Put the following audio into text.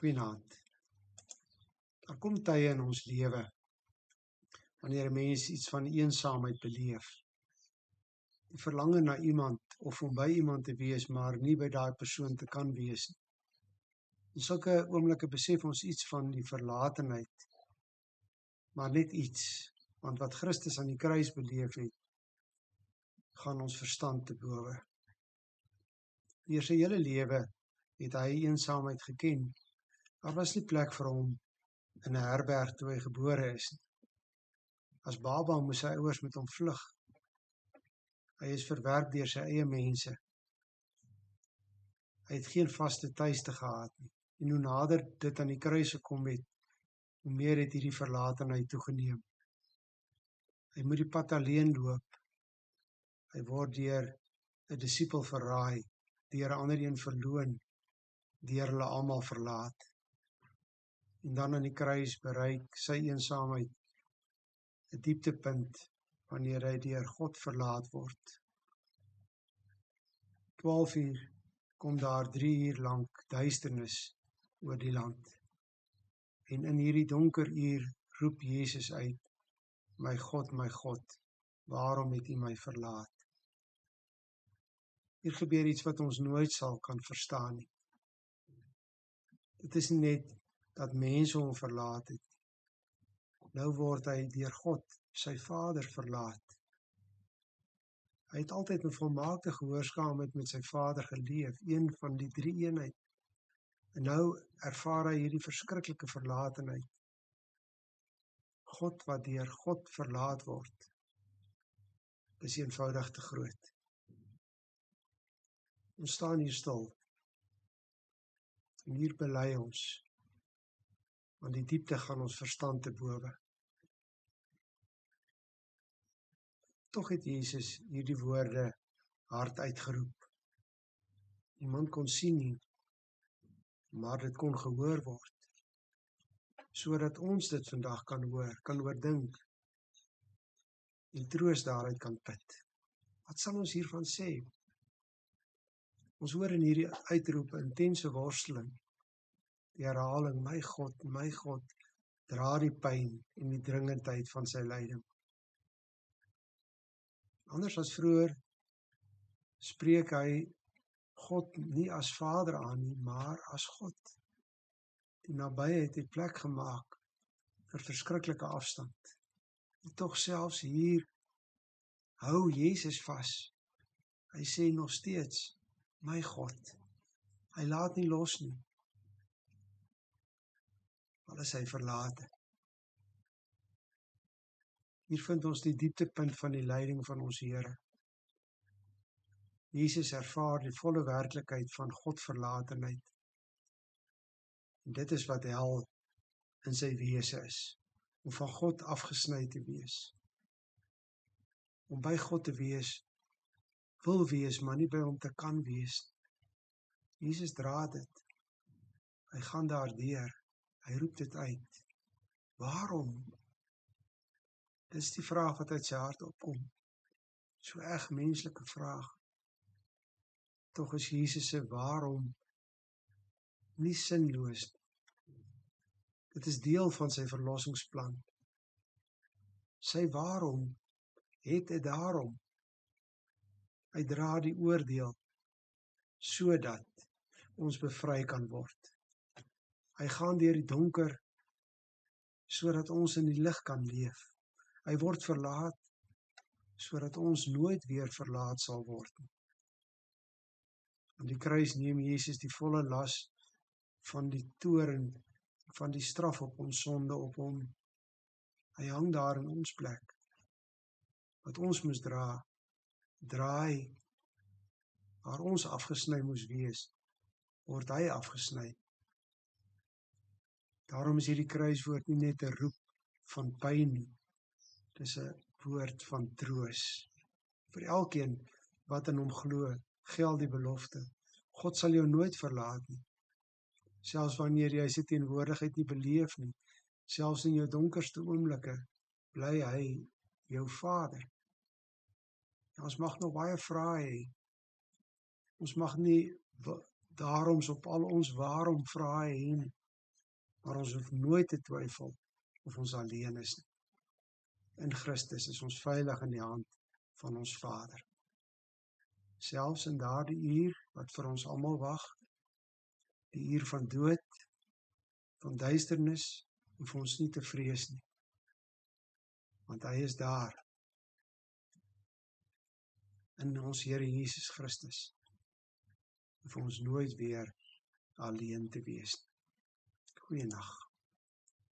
Goeienaand. Daar kom tye in ons lewe, wanneer 'n mens iets van eensaamheid beleef. Die verlange na iemand, of om by iemand te wees, maar nie by daai persoon te kan wees nie. In sulke oomblikke besef ons iets van die verlatenheid, maar net iets, want wat Christus aan die kruis beleef het, gaan ons verstand te bowe. Deur sy hele lewe het hy eensaamheid geken. Daar was nie plek vir hom in 'n herberg toe hy gebore is nie. As baba moes sy ouers met hom vlug. Hy is verwerp deur sy eie mense. Hy het geen vaste tuiste gehad nie. En hoe nader dit aan die kruis gekom het, hoe meer het hierdie verlatenheid toegeneem. Hy moet die pad alleen loop. Hy word deur 'n disipel verraai, deur 'n ander een verloon, deur hulle almal verlaat. En dan aan die kruis bereik sy eensaamheid 'n dieptepunt wanneer hy deur God verlaat word. 12 uur kom daar 3 uur lank duisternis oor die land. En in hierdie donker uur roep Jesus uit, my God, waarom het U my verlaat? Hier gebeur iets wat ons nooit sal kan verstaan nie. Dit is nie net dat mense hom verlaat het. Nou word hy deur God, sy Vader, verlaat. Hy het altyd in volmaakte gehoorsaamheid met sy Vader geleef, een van die drie eenheid. En nou ervaar hy hierdie verskriklike verlatenheid. God wat deur God verlaat word, is eenvoudig te groot. Ons staan hier stil. En hier bely ons, want die diepte gaan ons verstand te bowe. Tog het Jesus hierdie woorde hard uitgeroep. Niemand kon sien nie, maar dit kon gehoor word, sodat ons dit vandag kan hoor, kan oordink, en troos daaruit kan put. Wat sal ons hiervan sê? Ons hoor in hierdie uitroep 'n intense worsteling, die herhaling, my God, dra die pyn en die dringendheid van sy lyding. Anders as vroeër spreek hy God nie as Vader aan nie, maar as God. Die nabyheid het plek gemaak vir verskriklike afstand. En tog selfs hier hou Jesus vas. Hy sê nog steeds, my God. Hy laat nie los nie. Al is hy verlate. Hier vind ons die dieptepunt van die lyding van ons Here. Jesus ervaar die volle werklikheid van God verlatenheid. En dit is wat hel in sy wese is, om van God afgesny te wees. Om by God te wees, wil wees, maar nie by hom te kan wees. Jesus dra dit. Hy gaan daardeur. Hy roep dit uit. Waarom? Dis die vraag wat uit sy hart opkom. So erg menslike vraag. Tog is Jesus se waarom nie sinloos. Dit is deel van sy verlossingsplan. Sy waarom het 'n daarom. Hy dra die oordeel, sodat ons bevry kan word. Hy gaan deur die donker, sodat ons in die lig kan leef. Hy word verlaat, sodat ons nooit weer verlaat sal word. Aan die kruis neem Jesus die volle las van die toorn, van die straf op ons sonde op hom. Hy hang daar in ons plek. Wat ons moes dra hy, waar ons afgesny moes wees, word hy afgesny. Daarom is hierdie kruiswoord nie net 'n roep van pyn nie. Dis 'n woord van troos. Vir elkeen wat in hom glo, geld die belofte. God sal jou nooit verlaat nie. Selfs wanneer jy sy teenwoordigheid nie beleef nie, selfs in jou donkerste oomblikke, bly hy jou Vader. Ja, ons mag nog baie vrae hê. Ons mag nie daaroms op al ons waarom vrae hê nie. Maar ons hoef nooit te twyfel of ons alleen is nie. In Christus is ons veilig in die hand van ons Vader. Selfs in daardie uur wat vir ons almal wag, die uur van dood, van duisternis, hoef ons nie te vrees nie. Want hy is daar in ons Here Jesus Christus. Hoef ons nooit weer alleen te wees nie. Goeienaand.